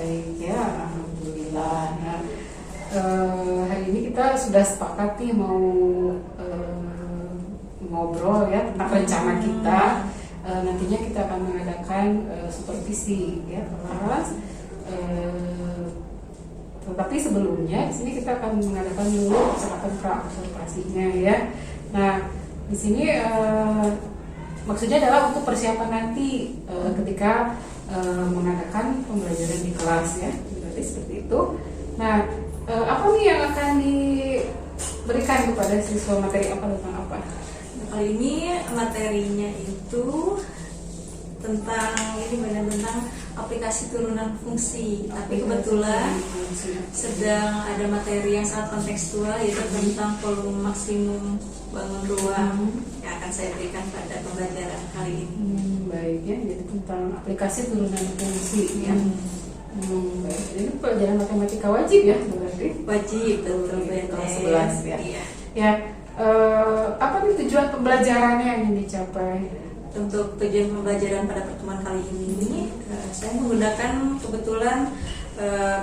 Baik ya, alhamdulillah. Nah, hari ini kita sudah sepakat nih mau ngobrol ya tentang rencana kita. Nantinya kita akan mengadakan supervisi ya kelas. Tetapi sebelumnya di sini kita akan mengadakan dulu persiapan pra-observasinya ya. Nah, di sini maksudnya adalah untuk persiapan nanti ketika mengadakan pembelajaran di kelas ya, berarti seperti itu. Nah, apa nih yang akan diberikan kepada siswa, materi apa tentang apa? Nah, kali ini materinya itu tentang tentang aplikasi turunan fungsi. Tapi kebetulan sedang ada materi yang sangat kontekstual, yaitu tentang volume maksimum bangun ruang yang akan saya berikan pada pembelajaran kali ini. Baik ya, jadi tentang aplikasi turunan fungsi ya. Baik. Ini pelajaran matematika wajib ya berarti? Wajib, betul. Kelas 11 ya. Iya. Ya, apa nih tujuan pembelajarannya yang ingin dicapai? Untuk tujuan pembelajaran pada pertemuan kali ini, saya menggunakan kebetulan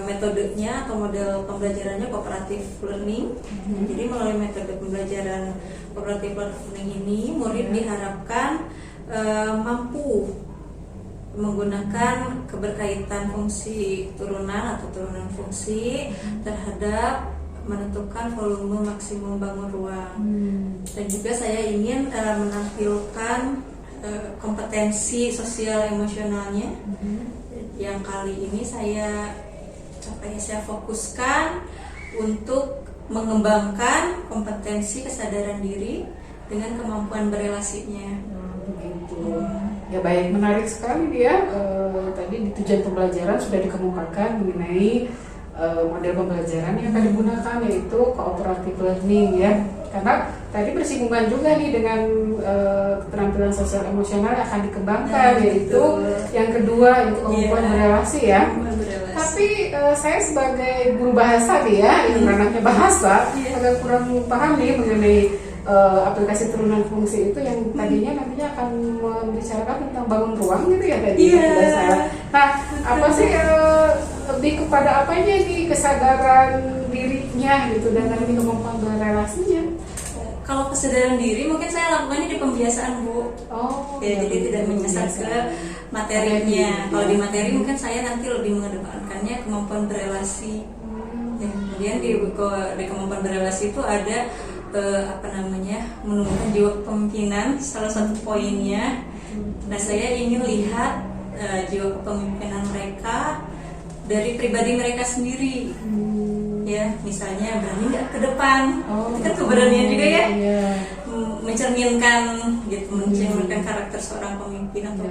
metodenya atau model pembelajarannya cooperative learning. Jadi melalui metode pembelajaran cooperative learning ini, murid diharapkan mampu menggunakan keberkaitan fungsi turunan atau turunan fungsi terhadap menentukan volume maksimum bangun ruang. Dan juga saya ingin menampilkan kompetensi sosial emosionalnya. Yang kali ini saya fokuskan untuk mengembangkan kompetensi kesadaran diri dengan kemampuan berelasinya. Begitu. Ya baik, menarik sekali dia. Tadi di tujuan pembelajaran sudah dikemukakan mengenai model pembelajaran yang akan digunakan, yaitu cooperative learning ya. Karena tadi bersinggungan juga nih dengan keterampilan sosial emosional yang akan dikembangkan, yaitu yang kedua itu kemampuan berelasi ya. Tapi saya sebagai guru bahasa nih ya, yang ranahnya bahasa, agak kurang paham nih mengenai aplikasi turunan fungsi itu yang tadinya nantinya akan membicarakan tentang bangun ruang gitu ya tadi. Nah, apa sih lebih kepada apanya nih, kesadaran dirinya gitu dan nanti kemampuan berelasinya? Kalau kesadaran diri mungkin saya lakukannya di pembiasaan, Bu. Jadi tidak menyasar ke materinya. Kalau di materi mungkin saya nanti lebih mengedepankannya kemampuan berelasi. Kemudian di kemampuan berelasi itu ada menumbuhkan jiwa kepemimpinan, salah satu poinnya. Nah, saya ingin lihat jiwa kepemimpinan mereka dari pribadi mereka sendiri. Ya, misalnya berani nggak ke depan, itu kan keberanian juga ya. Mencerminkan karakter seorang pemimpin, atau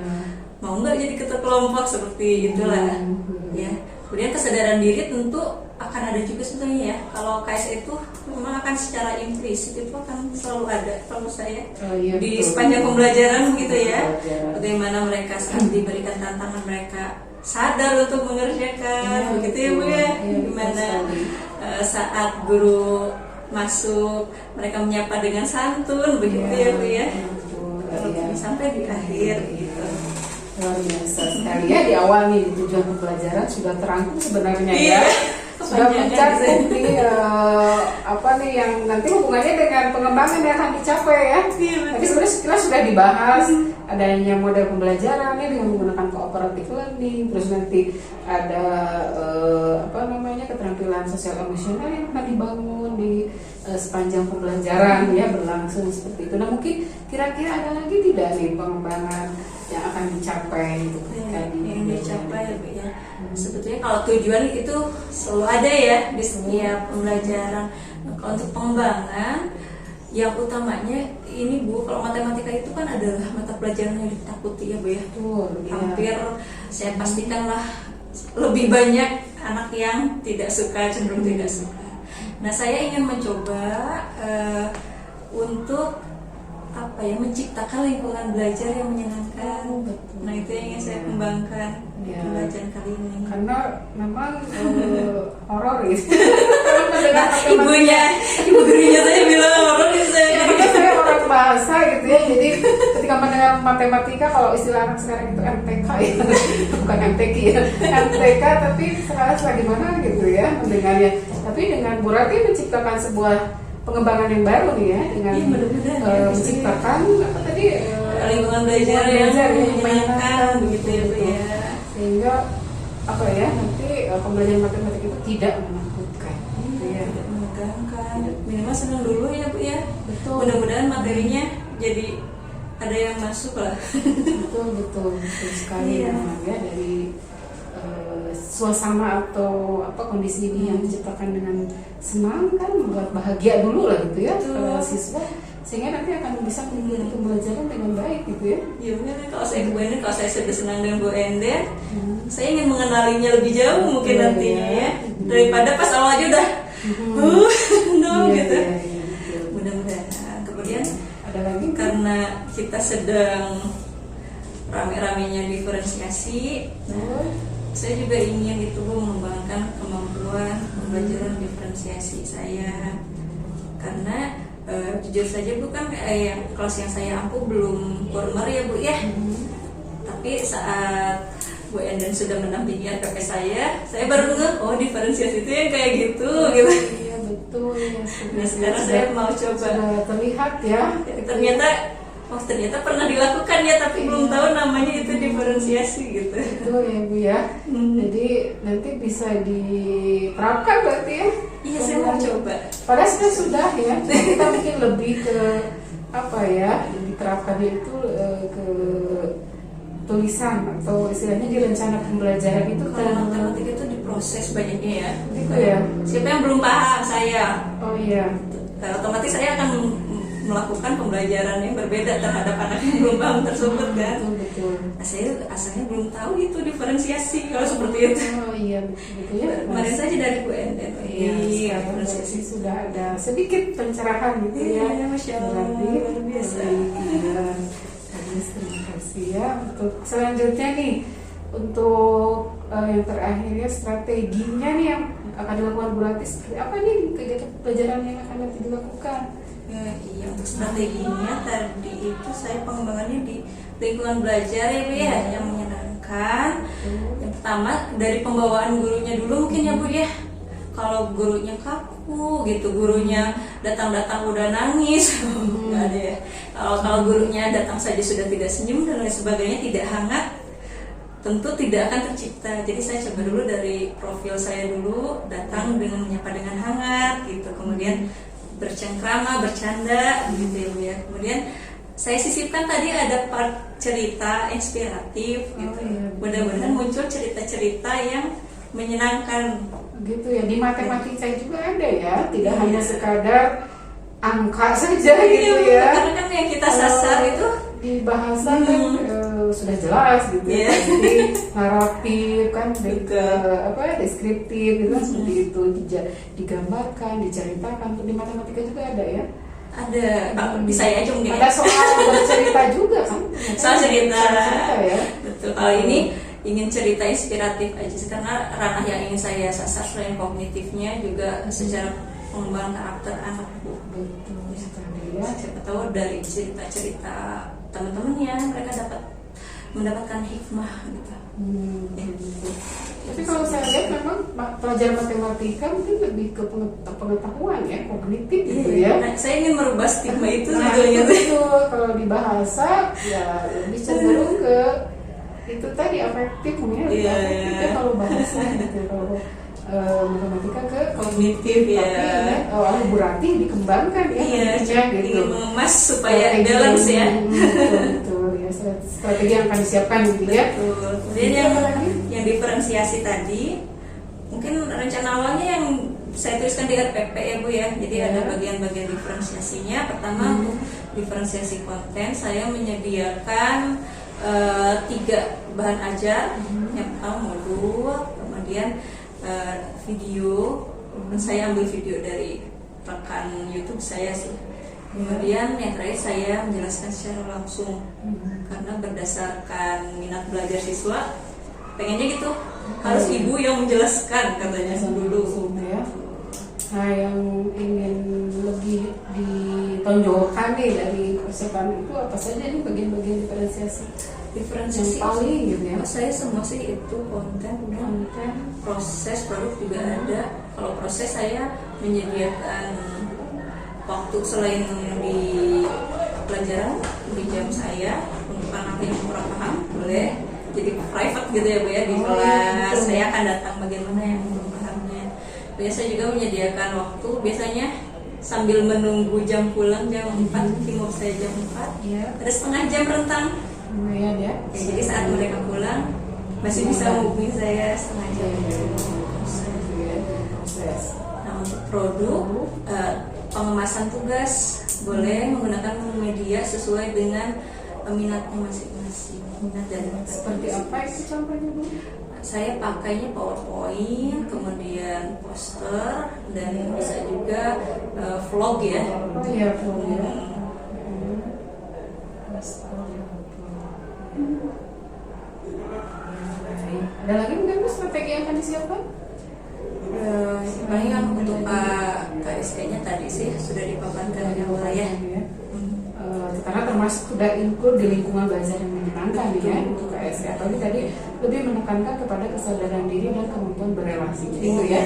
mau nggak jadi ketua kelompok seperti itulah. Ya, kemudian kesadaran diri tentu akan ada juga sebenarnya ya. Kalau KS itu memang akan secara implisit itu akan selalu ada kalau saya di sepanjang pembelajaran gitu ya. Bagaimana mereka saat diberikan tantangan mereka sadar untuk mengerjakan, begitu ya Bu ya. Gimana saat guru masuk mereka menyapa dengan santun, begitu ya Bu ya. Sampai di akhir gitu. Luar biasa sekali ya, di awal nih di tujuan pembelajaran sudah terangkum sebenarnya ya. Sudah mencakup nih yang nanti hubungannya dengan pengembangan yang akan dicapai ya. Tapi sebenarnya sekilas sudah dibahas adanya model pembelajarannya dengan menggunakan cooperative learning, terus nanti ada keterampilan sosial emosional yang akan dibangun di sepanjang pembelajaran ya, berlangsung seperti itu. Nah, mungkin kira-kira ada lagi tidak nih pengembangan yang akan dicapai itu yang dicapai ya. Sebetulnya kalau tujuan itu selalu ada ya di setiap pembelajaran. Kalau untuk pengembangan yang utamanya ini Bu, kalau matematika itu kan adalah mata pelajaran yang ditakuti ya Bu ya. Hampir saya pastikan lah lebih banyak anak yang tidak suka, cenderung tidak suka. Nah, saya ingin mencoba untuk menciptakan lingkungan belajar yang menyenangkan. Nah, itu yang ingin saya kembangkan di pembelajaran kali ini. Karena memang horor gitu. Ibu gurunya saya bilang horor, saya orang bahasa gitu ya. Jadi ketika mendengar matematika, kalau istilah anak sekarang itu MTK ya, bukan MTQ ya, MTK, tapi serasa gimana gitu ya mendengarnya. Tapi dengan Bu Rati menciptakan sebuah pengembangan yang baru nih ya, dengan menciptakan apa tadi lingkungan belajar yang menyenangkan begitu ya Bu ya. Sehingga apa ya, nanti pembelajaran matematika itu tidak menakutkan. Iya, tidak menegangkan. Minimal senang dulu ya Bu ya. Betul. Mudah-mudahan materinya jadi ada yang masuk lah. Betul sekali Iya. memang ya, dari suasana atau apa kondisi ini yang diciptakan dengan senang kan, membuat bahagia dulu lah gitu ya para siswa, sehingga nanti akan bisa mengikuti pembelajaran dengan baik gitu ya. Ya mungkin kalau saya ke Bu Enden, kalau saya sudah senang dengan Bu Enden, saya ingin mengenalinya lebih jauh mungkin Iya, nantinya iya. ya, daripada pas awal aja udah gitu. Iya, betul. Mudah-mudahan kemudian Ada lagi karena kita sedang rame-ramenya diferensiasi, saya juga ingin itu Bu, mengembangkan kemampuan pembelajaran diferensiasi saya, karena jujur saja Bu kan kelas yang saya ampuh belum formal ya Bu ya. Tapi saat Bu Enden sudah mendampingi RPP saya baru ngeh, oh diferensiasi itu yang kayak gitu gitu. Iya betul ya. Nah sekarang saya mau coba. Sudah terlihat ya. Ternyata pernah dilakukan ya, tapi belum tahu namanya itu diferensiasi gitu. Betul ya Bu ya. Jadi nanti bisa diterapkan berarti ya. Iya saya mau coba. Padahal sudah ya. Cuma kita mungkin lebih ke apa ya, diterapkannya itu ke tulisan atau istilahnya di rencana pembelajaran itu Kalau kan. matematika itu diproses banyaknya ya. Gitu ya. Siapa yang belum paham saya, Oh iya. otomatis saya akan melakukan pembelajaran yang berbeda terhadap anak yang belum paham tersebut kan. Betul. Nah, saya asalnya belum tahu itu diferensiasi kalau seperti itu. Oh iya betul ya. Kemarin saja dari Bu Enden. Iya, sekarang diferensiasi. berarti sudah ada sedikit pencerahan gitu ya. Iya, Masya Allah, Berarti luar biasa. iya. Terima kasih ya. Untuk selanjutnya nih, untuk yang terakhir ya, strateginya nih yang akan dilakukan Bu Rati, seperti apa nih kegiatan pelajaran yang akan nanti dilakukan? Iya, untuk strateginya tadi itu saya pengembangannya di lingkungan belajar ya Bu ya, yang menyenangkan. Yang pertama dari pembawaan gurunya dulu mungkin ya Bu ya. Kalau gurunya kaku gitu, gurunya datang-datang udah nangis, nggak ada ya. Kalau gurunya datang saja sudah tidak senyum dan lain sebagainya, tidak hangat, tentu tidak akan tercipta. Jadi saya coba dulu dari profil saya dulu, datang dengan menyapa dengan hangat gitu, kemudian bercengkrama, bercanda gitu ya Bu ya. Kemudian saya sisipkan tadi ada part cerita inspiratif gitu. Mudah-mudahan muncul cerita-cerita yang menyenangkan Gitu ya, di matematika juga ada ya, tidak hanya sekadar angka saja gitu ya. Karena kan yang kita sasar itu di bahasa kan sudah jelas gitu ya, jadi naratif kan, deskriptif gitu kan, seperti itu digambarkan, diceritakan. Di matematika juga ada ya. ada, di saya aja mungkin Ada ya. soal bercerita juga kan. Soal cerita. Ya. Betul. Kalau ini ingin cerita inspiratif aja sih, karena ranah yang ingin saya sasar selain kognitifnya juga secara pengembangan karakter anak Bu. Betul sekali ya. Siapa tahu dari cerita-cerita teman-temannya mereka dapat mendapatkan hikmah gitu. Tapi kalau saya lihat memang pelajaran matematika mungkin lebih ke pengetahuan ya, kognitif gitu ya. Nah, saya ingin merubah stigma itu Nah, sebetulnya. itu kalau di bahasa ya lebih cenderung ke itu tadi afektif, mungkin lebih Iya, afektif iya. ya kalau bahasa gitu. Kalau matematika ke Kognitif ya. Tapi Bu Rati dikembangkan ya, Iya, tentunya gitu. ingin mengemas supaya balance ya. Betul ya, strategi yang akan disiapkan gitu ya. Betul. Kemudian yang diferensiasi tadi, mungkin rencana awalnya yang saya tuliskan di RPP ya Bu ya. Jadi ada bagian-bagian diferensiasinya. Pertama untuk diferensiasi konten, saya menyediakan 3 bahan ajar. Yang pertama modul, kemudian video. Saya ambil video dari rekan YouTube saya sih. Kemudian yang terakhir saya menjelaskan secara langsung, karena berdasarkan minat belajar siswa pengennya gitu, harus ibu yang menjelaskan katanya dulu ya. Nah, yang ingin lebih ditonjolkan nih dari persiapan itu apa saja nih bagian-bagian diferensiasi yang paling gitu ya? Saya semua sih itu konten, proses produk juga ada. Kalau proses saya menyediakan waktu selain di pelajaran di jam saya untuk anak yang kurang paham boleh jadi private gitu ya Bu ya di kelas. Saya akan datang bagaimana yang belum pahamnya. Biasa juga menyediakan waktu biasanya sambil menunggu jam pulang jam 4, timur saya jam 4 Iya. ada setengah jam rentang. Lumayan ya. Jadi saat mereka pulang masih bisa menghubungi saya setengah jam. Nah untuk produk pengemasan tugas boleh menggunakan media sesuai dengan minatnya masing-masing. Minat dari Seperti apa itu contohnya Bu? saya pakainya PowerPoint, kemudian poster dan bisa juga vlog ya. Oh iya Bu ya. Ada lagi mungkin Bu strategi yang akan disiapkan? Paling untuk KSK-nya tadi sih sudah dipaparkan di awal ya. Karena termasuk sudah include di lingkungan belajar yang menyenangkan ya untuk KSK. Tapi tadi lebih menekankan kepada kesadaran diri dan kemampuan berelasi gitu ya.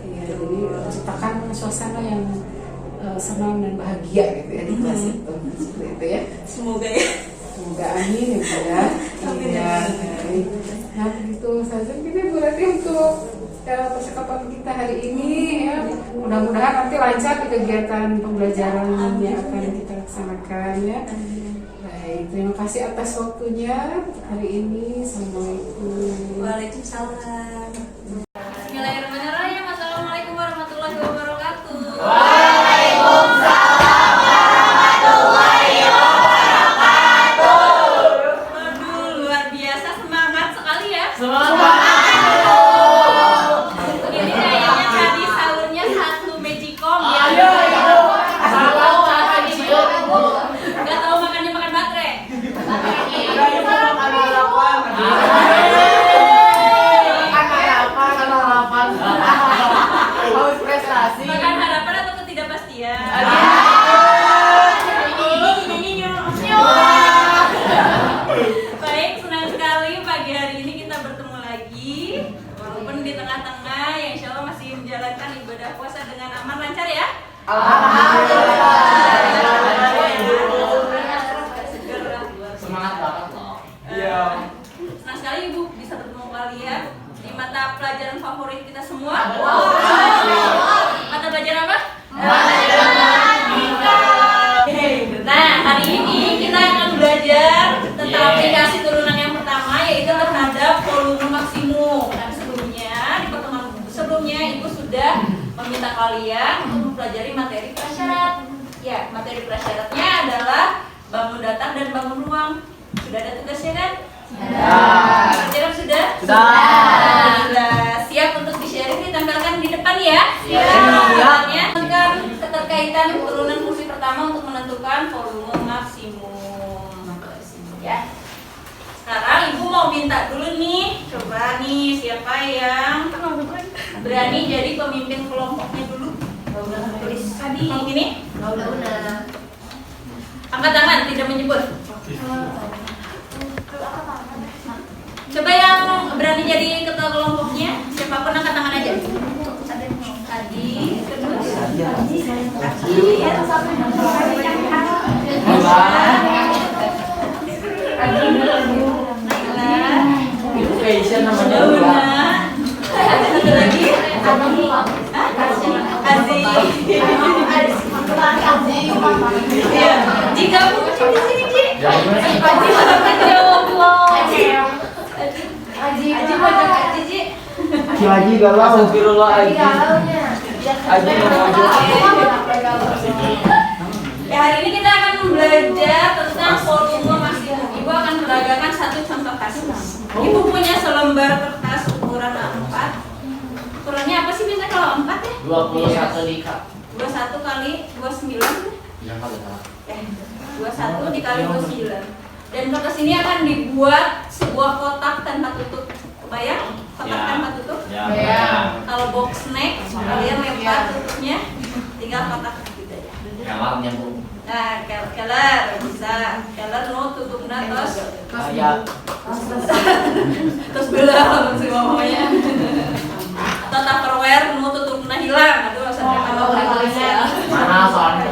Iya, jadi ciptakan suasana yang senang dan bahagia gitu ya di kelas itu. Seperti itu ya. Semoga ya. Semoga amin gitu ya. Iya. Nah gitu saja kita berarti untuk percakapan kita hari ini ya. Mudah-mudahan nanti lancar di kegiatan pembelajaran yang akan kita laksanakan ya. Baik, terima kasih atas waktunya hari ini. Assalamualaikum. Waalaikumsalam. Bismillahirrahmanirrahim. Assalamualaikum warahmatullahi wabarakatuh. Waduh, luar biasa semangat sekali ya. Ini kayaknya tadi sahurnya satu magicom ya. Gak tahu makannya makan baterai. Makan harapan atau ketidakpastian. Baik, senang sekali pagi hari ini kita bertemu lagi. Walaupun di tengah-tengah yang insya Allah masih menjalankan ibadah puasa dengan aman lancar ya. Semangat banget loh. Senang sekali Ibu bisa bertemu kalian di mata pelajaran favorit kita semua. Mata pelajaran apa? Nah, hari ini kita akan belajar tentang aplikasi turunan yang pertama yaitu terhadap volume maksimum. Nah, di pertemuan sebelumnya Ibu sudah meminta kalian untuk mempelajari materi prasyarat. Ya, materi prasyaratnya adalah bangun datar dan bangun ruang. Sudah ada tugasnya kan? Pelajaran sudah? Sudah siap untuk di-sharing ditempelkan di depan ya? Menentukan keterkaitan turunan fungsi pertama untuk menentukan volume maksimum. Ya. Sekarang Ibu mau minta dulu nih, coba nih siapa yang berani jadi pemimpin kelompoknya dulu? Tulis tadi ini. Angkat tangan, tidak menyebut. Coba yang berani jadi ketua kelompoknya, siapapun angkat tangan aja. Tadi, terus. Fashion namanya. Ada satu lagi. Iya. Jika aku di sini, Ci. Aji mana jawab? Aji pojok Aji, Ci. Haji galau. Astagfirullah Haji. Haji mau. Ya, hari ini kita akan belajar tentang volume maksimum. Ibu akan beragakan satu contoh kasus. Ibu punya selembar kertas ukuran A4. Ukurannya apa sih biasanya kalau 4 ya? 21 dikat. 21 kali 29. Ya kalau salah. 21 dikali 29. Dan kertas ini akan dibuat sebuah kotak tanpa tutup. Kebayang? Kotak tanpa tutup? Ya. Kalau box snack, kalian lempar tutupnya tinggal kotak gitu ya. Kelar nyambung. Nah, kelar bisa. Kelar nu tutupna tos. Kayak Terus belah si mamanya. Atau Tupperware nu tutupna hilang. Aduh, sampai kalau ya. mana soalnya?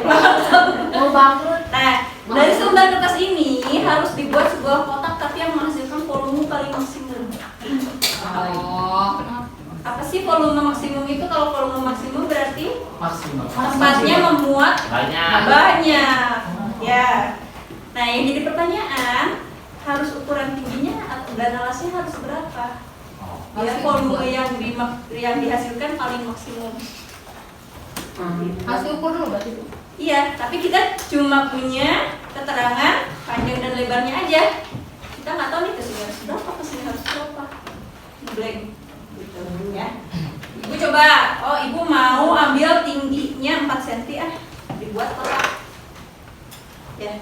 Mau bangkrut. Nah, dari selembar kertas ini harus dibuat sebuah kotak tapi yang menghasilkan volume paling maksimum. Oh. Apa sih volume maksimum itu? Kalau volume maksimum berarti Maksimal. tempatnya memuat Banyak. Ya. Nah, yang jadi pertanyaan, harus ukuran tingginya dan alasnya harus berapa? Biar volume yang dihasilkan paling maksimum. Harus diukur dulu berarti. Iya, tapi kita cuma punya keterangan panjang dan lebarnya aja. Kita nggak tahu nih kesini harus berapa, kesini harus berapa. Blank, gitu ya. Ibu coba, oh ibu mau ambil tingginya 4 cm dibuat kotak. Ya,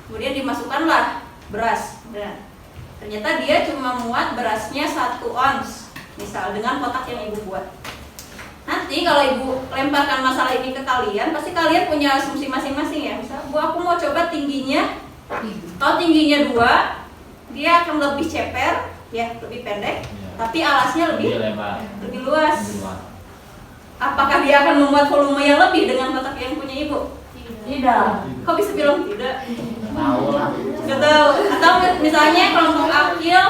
kemudian dimasukkanlah beras. Nah, ternyata dia cuma muat berasnya 1 ons, misal dengan kotak yang ibu buat. Nanti kalau ibu lemparkan masalah ini ke kalian, pasti kalian punya asumsi masing-masing ya. Misal, bu aku mau coba tingginya, kalau tingginya 2, dia akan lebih ceper, ya lebih pendek, tapi alasnya lebih lebar. lebih luas. Apakah dia akan membuat volume yang lebih dengan kotak yang punya ibu? Tidak. Kok bisa bilang tidak? Tahu lah. Gak tahu. Atau misalnya kelompok akil,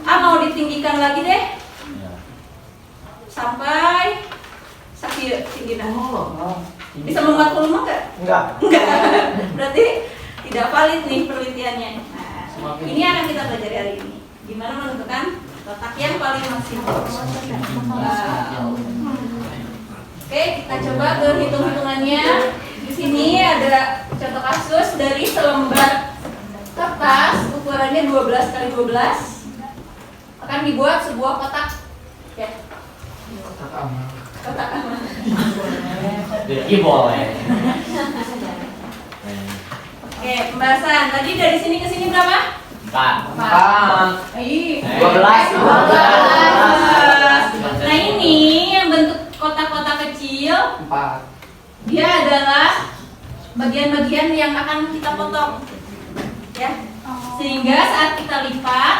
mau ditinggikan lagi deh Ya. sampai sakit tinggi. Oh. Bisa membuat volume nggak? Enggak. Enggak. Berarti tidak valid nih penelitiannya. Nah, ini akan kita pelajari hari ini. Gimana menentukan kotak yang paling maksimal. Oke, kita coba ke hitung-hitungannya. Di sini ada contoh kasus dari selembar kertas ukurannya 12 x 12 akan dibuat sebuah kotak. Ya. Kotak aman. Jadi boleh. Oke, pembahasan. Tadi dari sini ke sini berapa? 4. Ih, 12. Nah, ini yang bentuk kotak-kotak kecil, 4. dia adalah bagian-bagian yang akan kita potong. Ya. Sehingga saat kita lipat,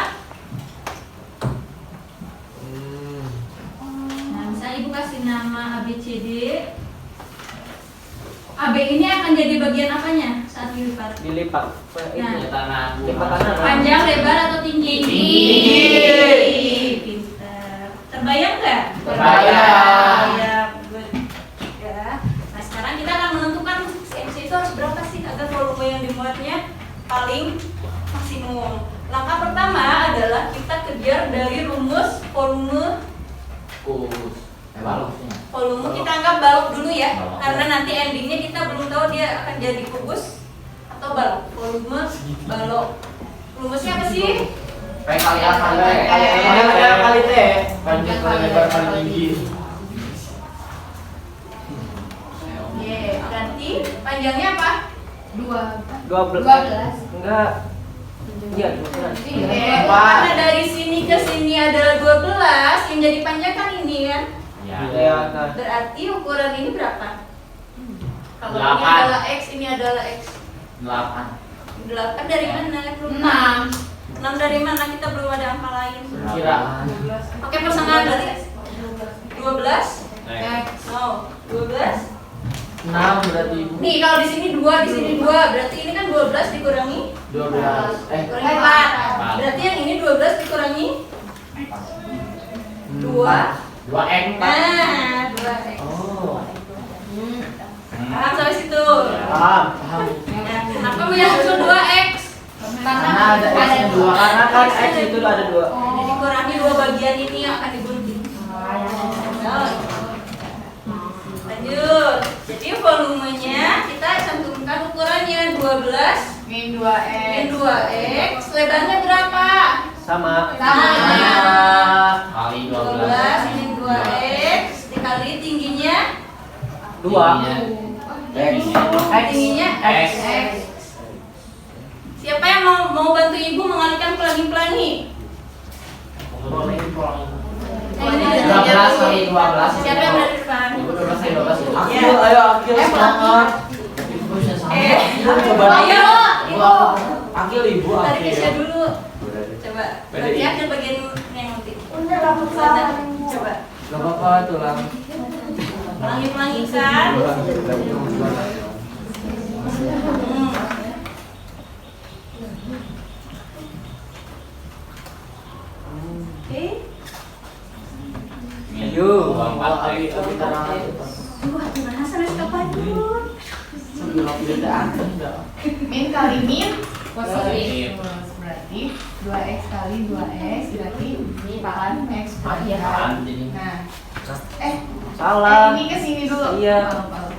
nah, misalnya ibu kasih nama ABCD. AB ini akan jadi bagian apanya saat dilipat? Dilipat. Nah, Lipatan panjang, lebar atau tinggi? Tinggi. Pintar. Terbayang nggak? Terbayang. Ya, good. Ya. Nah, sekarang kita akan menentukan CMC itu harus berapa sih agar volume yang dimuatnya paling maksimum. Langkah pertama adalah kita kejar dari rumus volume. Volume kita anggap balok dulu ya, Balok. karena nanti endingnya kita belum tahu dia akan jadi kubus atau balok. Volume balok. Rumusnya apa sih? P kali A kali T. Kali T. Panjang kali lebar kali tinggi. Ye, berarti panjangnya apa? 12. Enggak. Iya, Karena dari sini ke sini adalah 12, yang jadi panjang kan ini kan? Iya. Berarti ukuran ini berapa? Kalau ini 8. adalah X, ini adalah X. 8. 8 dari mana? 6 dari mana? Kita belum ada angka lain. Kira. Oke, persamaan berarti 12. X. No, 12. 6 berarti ibu. Nih, kalau di sini 2, di sini 2. Berarti ini kan 12 dikurangi 12. dikurangi 4. Berarti yang ini 12 dikurangi 2. 2X. Nah, 2X. Oh. Paham sampai situ? Paham. Nah, kenapa menyusul 2X? Karena ada X-nya 2. Karena kan X itu ada 2. Jadi dikurangi 2 bagian ini yang akan digunting. Lanjut. Jadi volumenya kita cantumkan ukurannya 12 Min 2X. min 2X. Lebarnya berapa? Sama. Kali 12 min 2X dikali tingginya 2. tingginya X. Siapa yang mau bantu ibu mengalihkan pelangi-pelangi? 12 kali 12. Siapa yang berada di depan? Ibu 12 kali 12. Akil, ayo Akil semangat. Ibu bisa semangat. Ibu coba. Ayo, Ibu. Akil ibu Dari Akil. Keisha dulu. Coba. Berarti Akil bagian yang nanti. Coba. Gak apa-apa tulang. Pelangi-pelangi kan. Oke. Ayo, Abi tangan. Wah, gimana sampai kapan dulu? Sambil ngopi udah anteng dah. Min kali min Positif. berarti 2x kali 2x berarti pangkat x Iya kan jadi. Nah, Salah. ini ke sini dulu. Iya. Malu.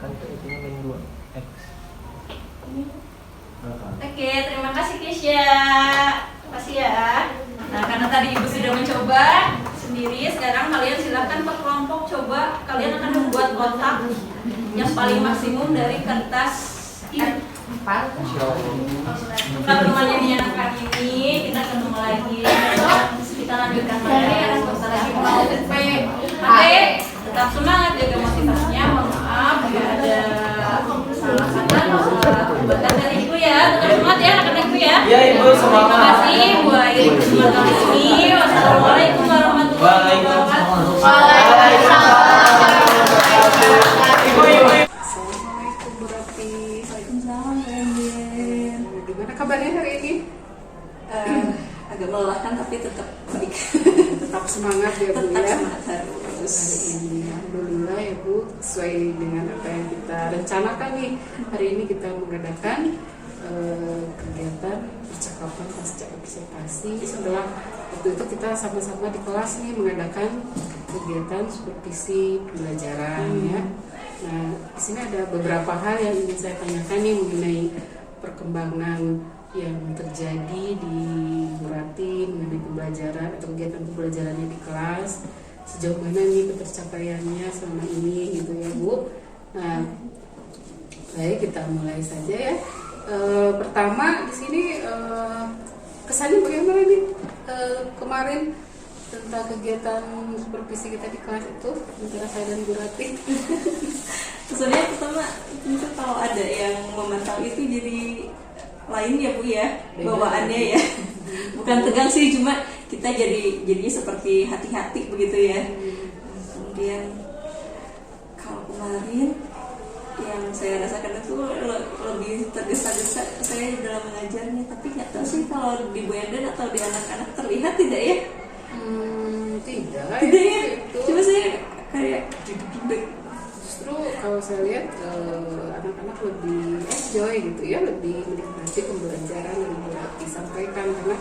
Kan itu min 2x. Oke, terima kasih Keisha. Makasih ya. Nah, karena tadi Ibu sudah mencoba sendiri, sekarang kalian silakan per kelompok coba. Kalian akan membuat kotak yang paling maksimum dari kertas Empat. Kita belum menyenangkan ini, kita ketemu lagi. Kita lanjutkan lagi. Oke, tetap semangat, jaga motivasinya. Mohon maaf jika ada salah kata atau salah perbuatan dari Ibu ya. Tetap semangat ya anak-anak Ibu ya. Ya Ibu semangat. Terima kasih Bu Ayu kesempatan ini. Wassalamualaikum warahmatullahi wabarakatuh. Assalamualaikum Bu Rati. Waalaikumsalam, Brandon. Gimana kabarnya hari ini? Agak melelahkan tapi tetap baik. Tetap semangat ya Bu Tetap ya. semangat terus. Hari ini alhamdulillah ya Bu, sesuai dengan apa yang kita rencanakan nih. Hari ini kita mengadakan kegiatan percakapan pasca observasi. Setelah waktu itu kita sama-sama di kelas nih mengadakan kegiatan supervisi pembelajaran ya. Nah, di sini ada beberapa hal yang ingin saya tanyakan nih mengenai perkembangan yang terjadi di Murati mengenai pembelajaran atau kegiatan pembelajarannya di kelas, sejauh mana nih ketercapaiannya selama ini gitu ya Bu. Nah, baik kita mulai saja ya. Pertama di sini kesannya bagaimana nih kemarin tentang kegiatan supervisi kita di kelas itu antara saya dan Bu Rati. Sebenarnya pertama tentu kalau ada yang memantau itu jadi lain ya Bu ya, bawaannya ya. Bukan tegang sih, cuma kita jadinya seperti hati-hati begitu ya. Kemudian kalau kemarin yang saya rasakan itu lebih tergesa-gesa saya dalam mengajarnya, tapi nggak tahu sih kalau di Bu Enden atau di anak-anak terlihat tidak ya? Tidak ya. itu. Cuma saya kayak duduk-duduk. Justru kalau saya lihat anak-anak lebih enjoy gitu ya, lebih menikmati pembelajaran yang disampaikan karena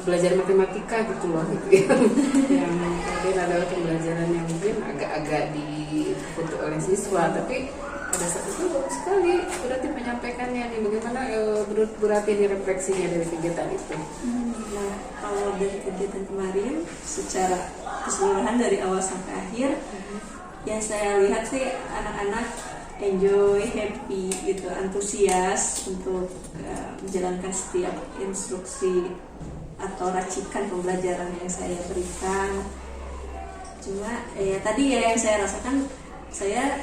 belajar matematika gitu loh gitu ya. Yang kemudian adalah pembelajaran yang mungkin agak-agak diikuti oleh siswa, tapi pada saat itu bagus sekali berarti menyampaikannya nih. Bagaimana menurut Bu Rati ini refleksinya dari kegiatan itu? Nah, kalau dari kegiatan kemarin secara keseluruhan dari awal sampai akhir, yang saya lihat sih anak-anak enjoy, happy gitu, antusias untuk menjalankan setiap instruksi atau racikan pembelajaran yang saya berikan. Cuma ya tadi ya yang saya rasakan, saya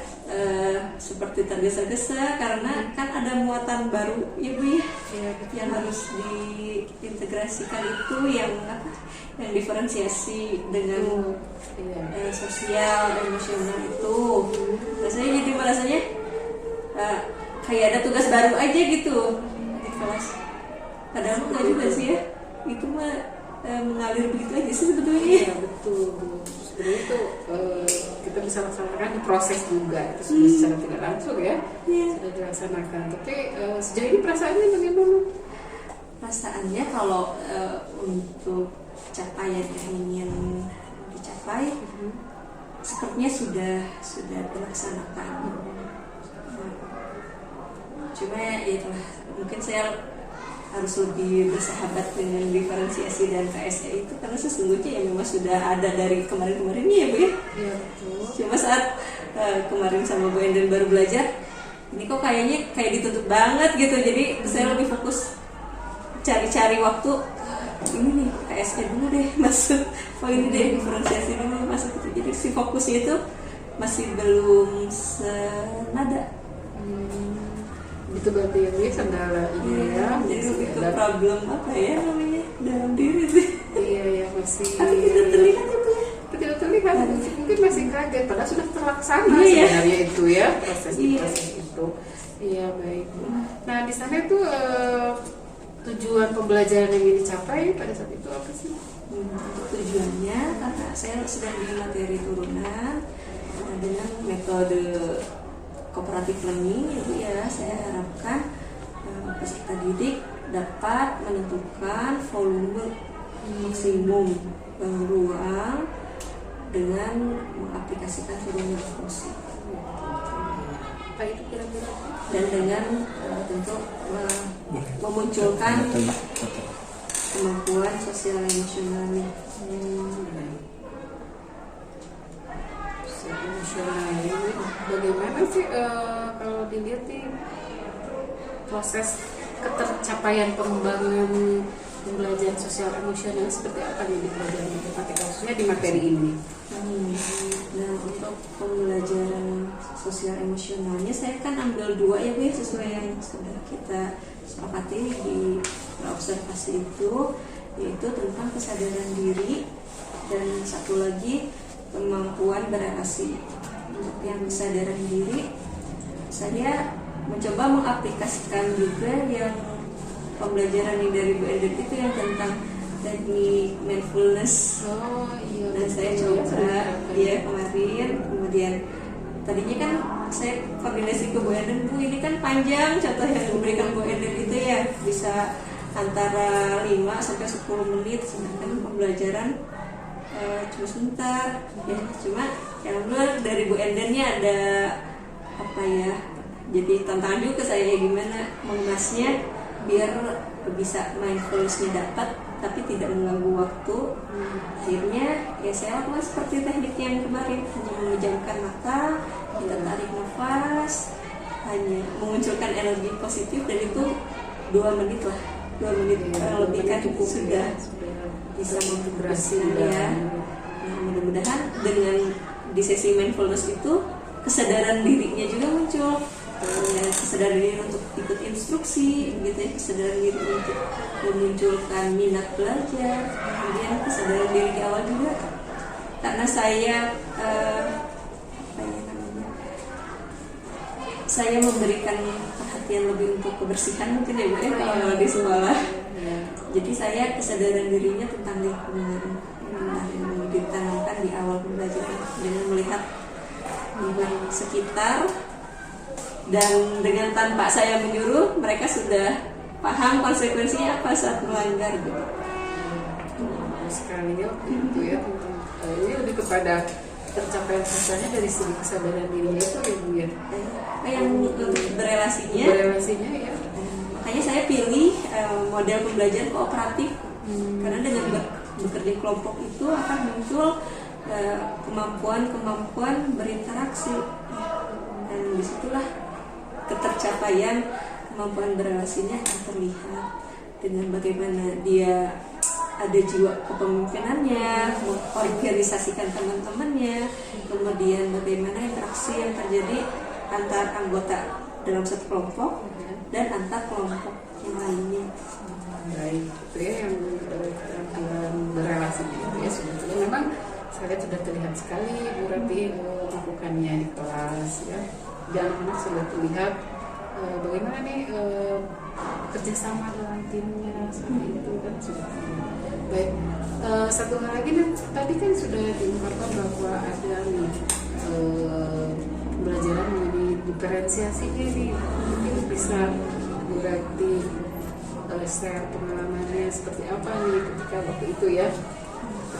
seperti tergesa-gesa karena kan ada muatan baru ya Bu ya, yang harus diintegrasikan itu yang apa, yang diferensiasi dengan sosial emosional itu. Nah, saya jadi merasanya kayak ada tugas baru aja gitu di kelas, padahal enggak juga sih ya, itu mah mengalir begitu aja sih sebetulnya. Iya betul. Sebenarnya itu kita bisa laksanakan di proses juga, itu sudah secara tidak langsung ya, sudah dilaksanakan. Tapi sejauh ini perasaannya bagaimana? Perasaannya kalau untuk capaian yang ingin dicapai, sepertinya sudah dilaksanakan. Cuma ya itulah, mungkin saya harus lebih bersahabat dengan diferensiasi dan KSE itu, karena sesungguhnya ya memang sudah ada dari kemarin-kemarinnya ya Bu ya. Iya betul. Cuma saat kemarin sama Bu Enden baru belajar, ini kok kayaknya kayak ditutup banget gitu, jadi saya lebih fokus cari-cari waktu ini nih KSE dulu deh masuk, ini deh diferensiasi dulu masuk gitu. Jadi si fokusnya itu masih belum senada. Itu berarti yang ini kendala ini ya. Jadi lebih ke problem apa ya namanya dalam diri sih. Iya ya masih. Tapi tidak terlihat itu ya. Tidak terlihat, mungkin masih kaget, padahal sudah terlaksana Iya. sebenarnya itu ya proses Iya. itu. Iya baik. Nah di sana itu tujuan pembelajaran yang ingin dicapai pada saat itu apa sih? Untuk tujuannya karena saya sedang di materi turunan dengan metode cooperative learning, itu ya saya harapkan peserta didik dapat menentukan volume maksimum ruang dengan mengaplikasikan turunan fungsi. Apa itu kira-kira? Dan dengan tentu memunculkan kemampuan sosial emosionalnya. Emosional ini bagaimana sih kalau dilihat nih proses ketercapaian pengembangan pembelajaran sosial emosional seperti apa nih di pelajaran matematika khususnya di materi ini? Nah untuk pembelajaran sosial emosionalnya saya kan ambil 2 ya Bu, sesuai yang sudah kita sepakati di observasi itu, yaitu tentang kesadaran diri dan satu lagi kemampuan berelasi. Untuk yang kesadaran diri saya mencoba mengaplikasikan juga yang pembelajaran yang dari Bu Enden itu yang tentang teknik mindfulness. Oh iya. Dan saya coba ya kemarin, kemudian tadinya kan saya koordinasi ke Bu Enden, Bu ini kan panjang contoh yang diberikan Bu Enden itu ya bisa antara 5 sampai 10 menit, sedangkan pembelajaran cuma sebentar ya. Cuma yang benar dari Bu Endennya ada apa ya, jadi tantangan juga ke saya gimana mengemasnya biar bisa mindfulnessnya dapat tapi tidak mengganggu waktu. Akhirnya ya saya lakukan seperti teknik yang kemarin, hanya memejamkan mata, kita tarik nafas, hanya memunculkan energi positif, dan itu 2 menit lah, 2 menit kurang lebih kan sudah bisa mengintegrasi ya. Nah mudah-mudahan dengan di sesi mindfulness itu kesadaran dirinya juga muncul. Ya, kesadaran diri untuk ikut instruksi gitu ya, kesadaran diri untuk memunculkan minat belajar, kemudian kesadaran diri di awal juga karena saya saya memberikan perhatian lebih untuk kebersihan mungkin ya Bu ya kalau di sekolah. Jadi saya kesadaran dirinya tentang lingkungan yang ditanamkan di awal pembelajaran dengan melihat lingkungan sekitar. Dan dengan tanpa saya menyuruh, mereka sudah paham konsekuensinya apa saat melanggar gitu. Sekali ya, itu ya tentang ini lebih kepada tercapaian sosialnya dari segi kesadaran diri itu ya Bu ya. Yang untuk berelasinya ya. Makanya saya pilih model pembelajaran kooperatif karena dengan bekerja kelompok itu akan muncul kemampuan berinteraksi, dan disitulah ketercapaian kemampuan berelasinya akan terlihat dengan bagaimana dia ada jiwa kepemimpinannya, mengorganisasikan teman-temannya, kemudian bagaimana interaksi yang terjadi antar anggota dalam satu kelompok dan antar kelompok yang lainnya. Baik, itu ya yang keterampilan berelasi itu ya sebetulnya memang saya lihat sudah terlihat sekali Bu Rati melakukannya di kelas ya. Dan anak-anak sudah terlihat bagaimana nih kerjasama dalam timnya seperti itu kan sudah. Baik, satu hal lagi nih, tadi kan sudah diungkapkan bahwa ada nih pembelajaran mengenai diferensiasinya nih, mungkin bisa berarti share pengalamannya seperti apa nih ketika waktu itu ya,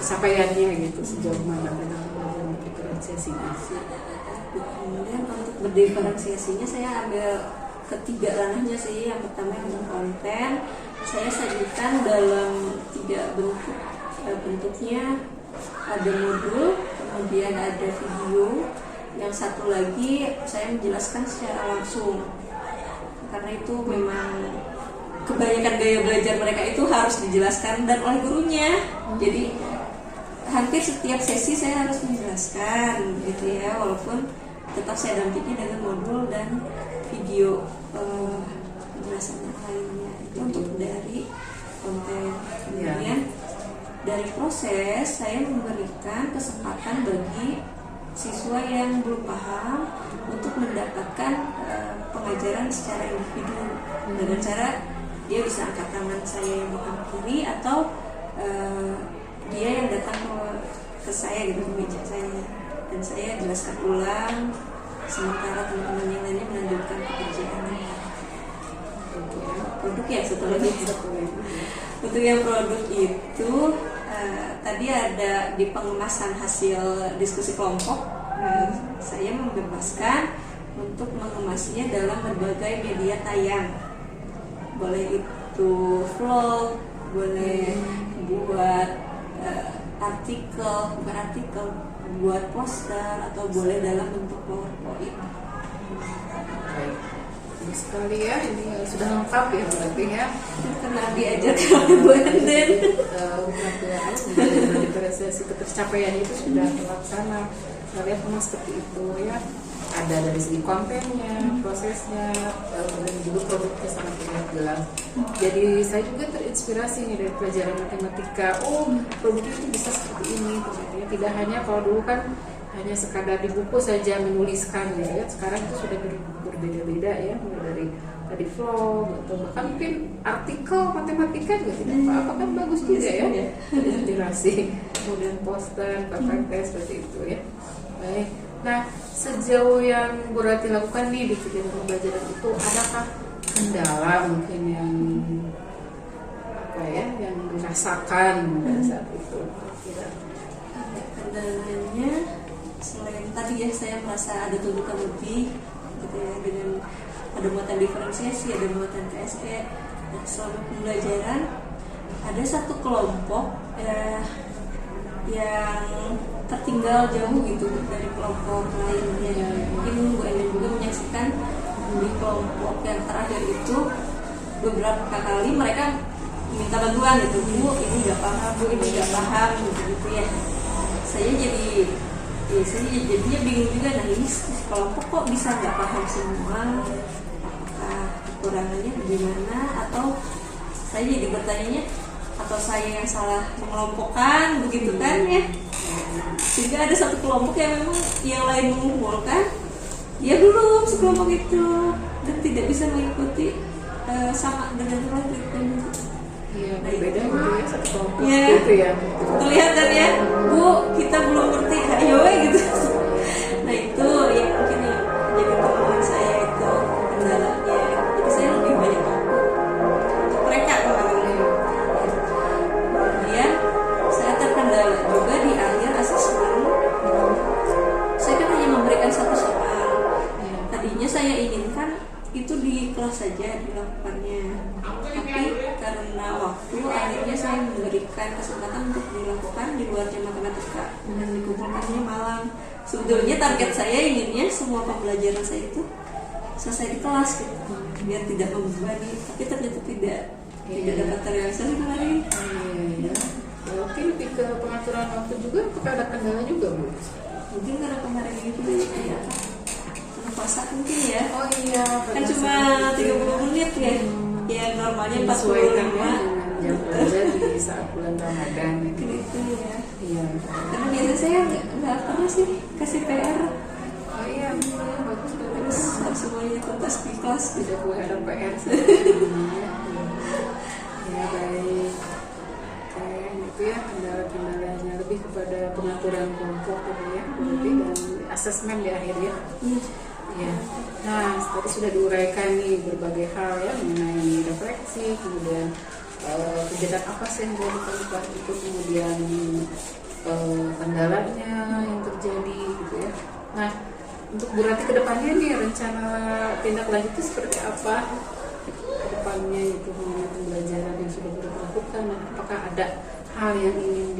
capaiannya gitu sejauh mana dalam pembelajaran diferensiasinya. Kemudian untuk berdiferensiasinya saya ambil ketiga ranahnya sih. Yang pertama yang konten, saya sajikan dalam 3 bentuk. Bentuknya ada modul, kemudian ada video, yang satu lagi saya menjelaskan secara langsung, karena itu memang kebanyakan gaya belajar mereka itu harus dijelaskan dan oleh gurunya. Jadi hampir setiap sesi saya harus menjelaskan gitu ya, walaupun tetap saya dampingi dengan modul dan video penjelasan yang lainnya. Itu untuk dari konten. Kemudian dari proses, saya memberikan kesempatan bagi siswa yang belum paham untuk mendapatkan pengajaran secara individu dengan cara dia bisa angkat tangan saya yang menghampiri, atau dia yang datang ke saya gitu, ke meja saya, dan saya jelaskan ulang sementara teman-teman yang lainnya melanjutkan pekerjaannya. Produk ya satu lagi. Untuk yang produk itu tadi ada di pengemasan hasil diskusi kelompok, saya membebaskan untuk mengemasnya dalam berbagai media tayang. Boleh itu vlog, boleh buat artikel, buat poster, atau boleh dalam bentuk PowerPoint. Baik. Ini sekali ya, ini sudah lengkap ya berarti ya. Karena diajarkan oleh Bu Enden. Diferensiasi ketercapaian itu sudah terlaksana. Kita lihat memang seperti itu ya. Ada dari segi kontennya, prosesnya, dan juga produknya sangat jelas. Jadi saya juga terinspirasi nih dari pelajaran matematika. Oh, produknya itu bisa seperti ini. Ternyata tidak hanya kalau dulu kan hanya sekadar di buku saja menuliskan ya. Sekarang itu sudah berbeda-beda ya, mulai dari tadi vlog atau bahkan mungkin artikel matematika juga tidak apa-apa, kan bagus juga ya. Inspirasi. Kemudian poster, PPT seperti itu ya. Baik. Nah, sejauh yang Bu Rati lakukan nih di kegiatan pembelajaran itu, adakah kendala mungkin yang yang dirasakan pada saat itu? Kendalanya selain tadi ya, saya merasa ada tuntutan lebih gitu ya, dengan ada muatan diferensiasi, ada muatan KSE. Nah, selama pembelajaran ada satu kelompok yang tertinggal jauh gitu dari kelompok lainnya. Mungkin Bu Enden juga menyaksikan di kelompok yang terakhir itu beberapa kali mereka minta bantuan gitu, Bu ini nggak paham, Bu ini nggak paham gitu ya. Saya jadinya bingung juga. Nah, ini kelompok kok bisa nggak paham semua, apakah kekurangannya bagaimana, atau saya jadi bertanya, atau saya yang salah mengelompokkan begitu kan ya. Sehingga ada satu kelompok yang memang yang lain mengumpulkan, dia belum sekelompok itu dan tidak bisa mengikuti sama dengan kelompok. Iya, berbeda gitu ya, satu kelompok ya, gitu ya. Kelihatan ya, Bu, kita belum ngerti, ayo gitu. Nah, itu yang mungkin ya jadi teman saya itu kendalanya. Jadi saya lebih banyak untuk mereka kemarin. Kemudian saya terkendala juga di akhir asesmen. Saya kan hanya memberikan satu soal. Tadinya saya inginkan itu di kelas saja dilakukannya, tapi karena waktu akhirnya saya memberikan kesempatan untuk dilakukan di luar jam matematika dan dikumpulkannya malam. Sebetulnya target saya inginnya semua pembelajaran saya itu selesai di kelas gitu, biar tidak membebani, tapi ternyata tidak dapat terrealisasi kemarin. Mungkin lebih ke pengaturan waktu juga, apakah ada kendala juga, Bu? Mungkin karena kemarin itu ya puasa mungkin ya. Oh iya, Kan cuma 30 menit ya. Ya normalnya 45. Jam kerja di saat bulan Ramadan Mungkin itu ya. Iya. Karena biasanya saya nggak pernah sih kasih PR. Oh iya, bagus Terus harus semuanya tuntas di kelas. tidak boleh ada PR. Ya baik. Oke, itu ya kendala-kendalanya lebih kepada pengaturan kelompok ya, dan asesmen di akhir ya. Ya. Nah, tadi sudah diuraikan nih berbagai hal ya mengenai refleksi, kemudian kegiatan apa sih yang dilakukan itu, kemudian kendalanya yang terjadi gitu ya. Nah, Untuk Bu Rati kedepannya nih rencana tindak lanjut itu seperti apa kedepannya itu mengenai pembelajaran yang sudah dilakukan, dan apakah ada hal yang ingin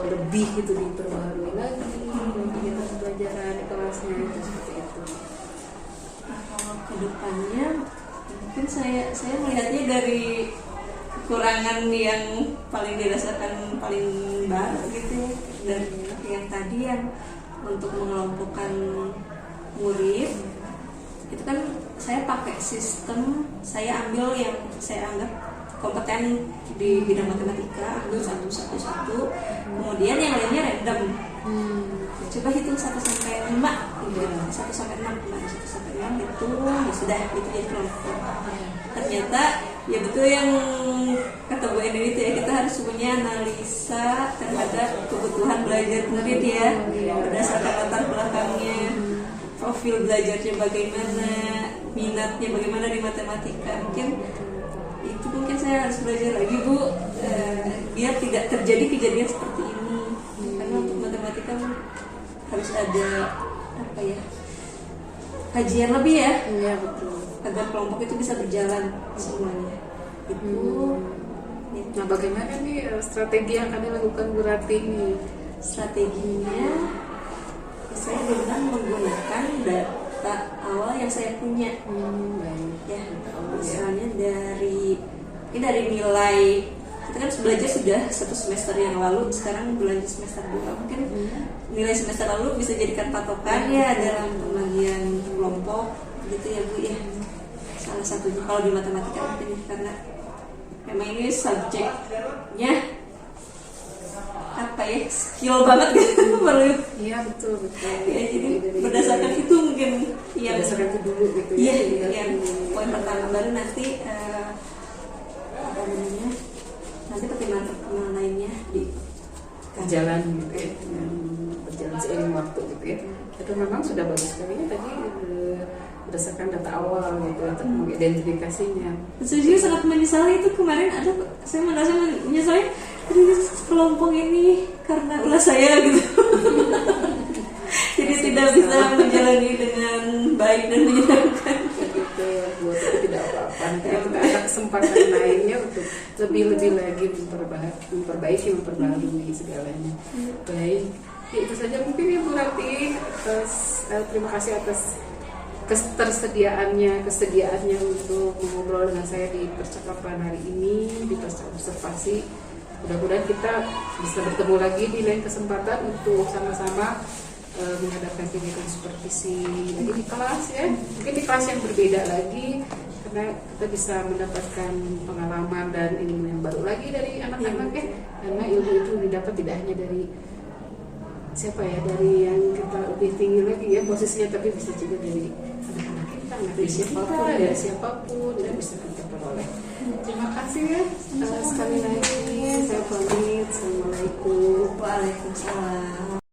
lebih gitu diperbarui lagi kegiatan pembelajaran di kelasnya itu seperti itu. Nah, kalau kedepannya mungkin saya melihatnya dari kekurangan yang paling dirasakan paling baru gitu ya, dari yang tadi yang untuk mengelompokkan murid itu kan saya pakai sistem, saya ambil yang saya anggap kompeten di bidang matematika, ambil satu, kemudian yang lainnya random. Coba hitung 1 sampai 5, 1 sampai 6, 1 sampai 6 itu ya sudah, itu jadi kelompok. Ternyata ya betul yang kata Bu Eni itu ya, kita harus punya analisa terhadap kebutuhan belajar murid ya, berdasarkan latar belakangnya, profil belajarnya bagaimana, minatnya bagaimana di matematika. Mungkin saya harus belajar lagi Bu, biar tidak terjadi kejadian seperti ini. Karena untuk matematika harus ada apa ya, kajian lebih ya. Iya betul. Agar kelompok itu bisa berjalan semuanya. Itu. Nah, bagaimana nih strategi yang akan dilakukan Bu Rati nih? Strateginya saya dengan menggunakan data awal yang saya punya. Ya, misalnya dari nilai, kita kan belajar sudah 1 semester yang lalu, sekarang belajar semester 2, mungkin nilai semester lalu bisa jadikan patokan ya dalam pembagian kelompok gitu ya Bu ya. Salah satunya kalau di matematika mungkin karena memang ini subjeknya apa ya, skill banget gitu perlu. Iya betul. Ya, jadi berdasarkan itu mungkin yang berdasarkan itu dulu gitu ya. ya. Yang poin pertama, baru nanti apa namanya, nanti pertimbangan lainnya di berjalan gitu ya, berjalan seiring waktu gitu ya. Itu memang sudah bagus sekali ya tadi berdasarkan data awal gitu untuk mengidentifikasinya. Saya juga sangat menyesali itu kemarin ada, saya merasa menyesali kelompok ini karena ulah saya gitu. Jadi tidak bisa menjalani dengan baik dan menyenangkan. Gitu, buat itu tidak apa-apa. Nanti kita ada kesempatan lainnya untuk lebih lagi memperbaiki segalanya. Baik, ya, itu saja mungkin ya Bu Rati. Terima kasih atas kesediaannya untuk mengobrol dengan saya di percakapan hari ini, di observasi. Mudah-mudahan kita bisa bertemu lagi di lain kesempatan untuk sama-sama menghadapkan kegiatan supervisi lagi di kelas ya, mungkin di kelas yang berbeda lagi, karena kita bisa mendapatkan pengalaman dan ilmu yang baru lagi dari anak-anak ya, karena ilmu itu didapat tidak hanya dari siapa ya, dari yang kita lebih tinggi lagi ya posisinya, tapi bisa juga dari anak-anak kita, dari siapapun dan bisa kita peroleh. Terima kasih ya sekali lagi, saya pamit. Assalamualaikum. Waalaikumsalam.